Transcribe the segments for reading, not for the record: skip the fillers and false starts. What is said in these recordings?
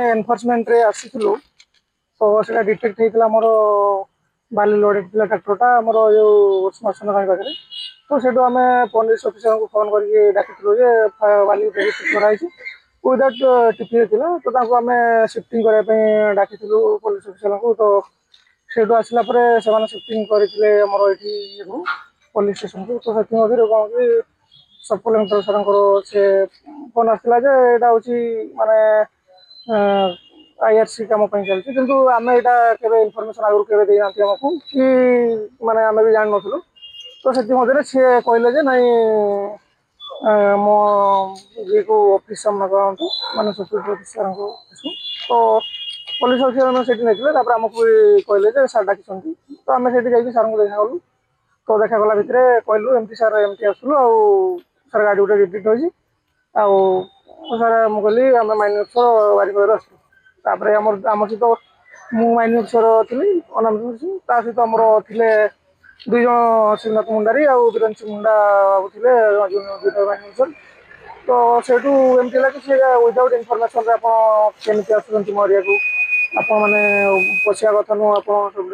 enforcement रे आसीथिलु तो सेटा डिटेक्ट हेतिला मोर बाली लोड हेतिला ट्रैक्टरटा मोर जो स्मशान गाड़ी पाखरे तो सेटू आम पुलिस ऑफिसर को फोन करके डाकिलु जे बाली डिटेक्ट कराई विदाउट टिपी था तो आम सिफ्टिंग करने डाकी पुलिस ऑफिसर को तो सेठू आसला से सिफ्टिंग करते पुलिस स्टेशन को तो से कौन कि सब कलेक्टर सर से फोन आसाला यहाँ हूँ माने आईआरसी कम चलती किंतु आम यहाँ के इनफर्मेशन आगुरी के देना आमको कि माने आम भी जान नु तो से सी कहले नाई मो ये को ऑफिस सामना करते माने सुप्रीम ऑफिसर को तो पुलिस ऑफिसर से नहीं आमको कहले सार डाक तो आम से सार को देखा गलु तो देखा गला भितर कहलु एमती सार एमती आसलु सार गाड़ी गोटे रिजेक्ट होगी सार मुझे आम माइनिंग बारिक आसलु आम सहित मु माइनिंग थी अनामित सहित आमर थे दुई जन श्रीनाथ मुंडारी और वीरेन्द्र सिंह मुंडा बाबू थे माइनिंग तो सेठू एमती लगे सी विदाउट इनफर्मेशन केमी आसुँच मो एरिया को आपण मैंने पशिया कथा नुह आप सब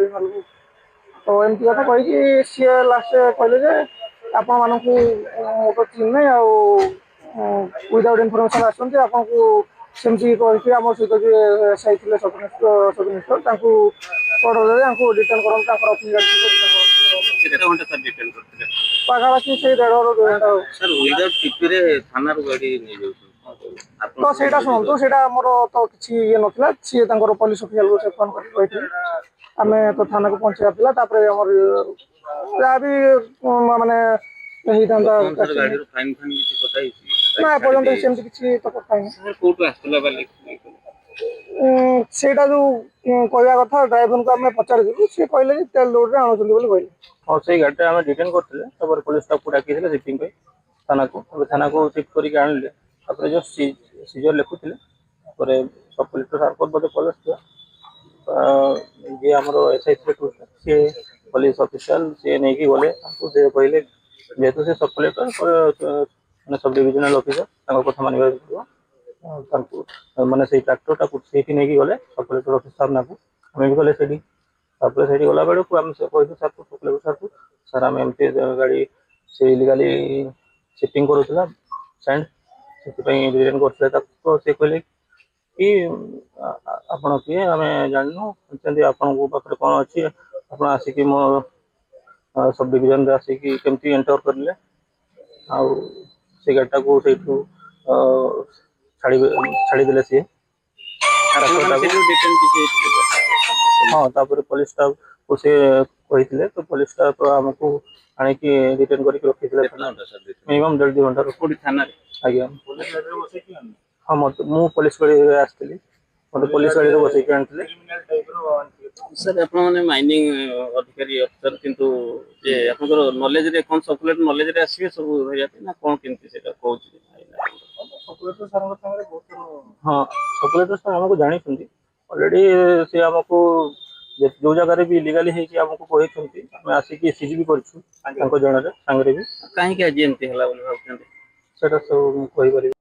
तो एमती कथा कही सी लास्ट कहले आपण मानक तो चिन्ह विदाउट इनफर्मेशन आसते आपन को सेमती कही आम सहित जी एसआई थे सब इन्सपेक्टर रिटर्न पाखापाखि से 1.5 ରୁ 2 घंटा तो सेटा शुणु से मोर तो किसी ये नाला सी पुलिस ऑफिसर को फोन कर आम तो थाना को पहुंचा जहाँ भी माने ना पर्यटन सेमती किसी तो सेटा जो कहवा कथा ड्राइवर को आम पचार सी कहले तेल लोड आणुच्च कहले और से गाड़ी आम डिटेन करते पुलिस स्टाफ को डाकी सिफ्टिंग थाना को सिफ्ट करके आणले जो सीजर लिखुले सब कलेक्टर सार को बोधे कॉल जी आम एसआई सी पुलिस ऑफिसर सी नहीं गले कहले जेहेतु से सब कलेक्टर मैंने सब डिविजनल ऑफिसर कथा मान माने से ट्रैक्टर से नहीं गले सब कलेक्टर ऑफिस सामना को आम भी गले से गला बेलू आम कहूँ सर को सब कलेक्टर सर को सर आम एमती गाड़ी से इलिगाली शिफ्टिंग करूला सैंड से रिटर्न करते तो सी कहले कि आपण किए आम जानू आपन पाखे कौन अच्छी आप आसिक मो सब डिविजन आसिक केमती एंटर करें आउ से गाड़ीटा को छाड़देले सी हाँ तापर पुलिस स्टाफ को से कही तो पुलिस स्टाफ आमको आणिकी रिटर्न करके रखी मिनिमम 1.5 घंटा आज्ञा हाँ मत मु पुलिस गाड़ी आसती मतलब पुलिस गाड़ी बसैक आनी सर आप माइनिंग अधिकारी अफिसर किंतु जे आपनकर नॉलेज रे कोन सर्कुलेट नॉलेज रे आसीबे सब भरिया ना कोन केमती सेटा कहू सर्कुलेटर सर हाँ सर्कुलेटर सर हमको जानी ऑलरेडी से हमको जो जगह भी इलीगली है हमको कहते आम आसिक सीज भी कर जन सांगे भी कहीं आज एमती है भाव सब कही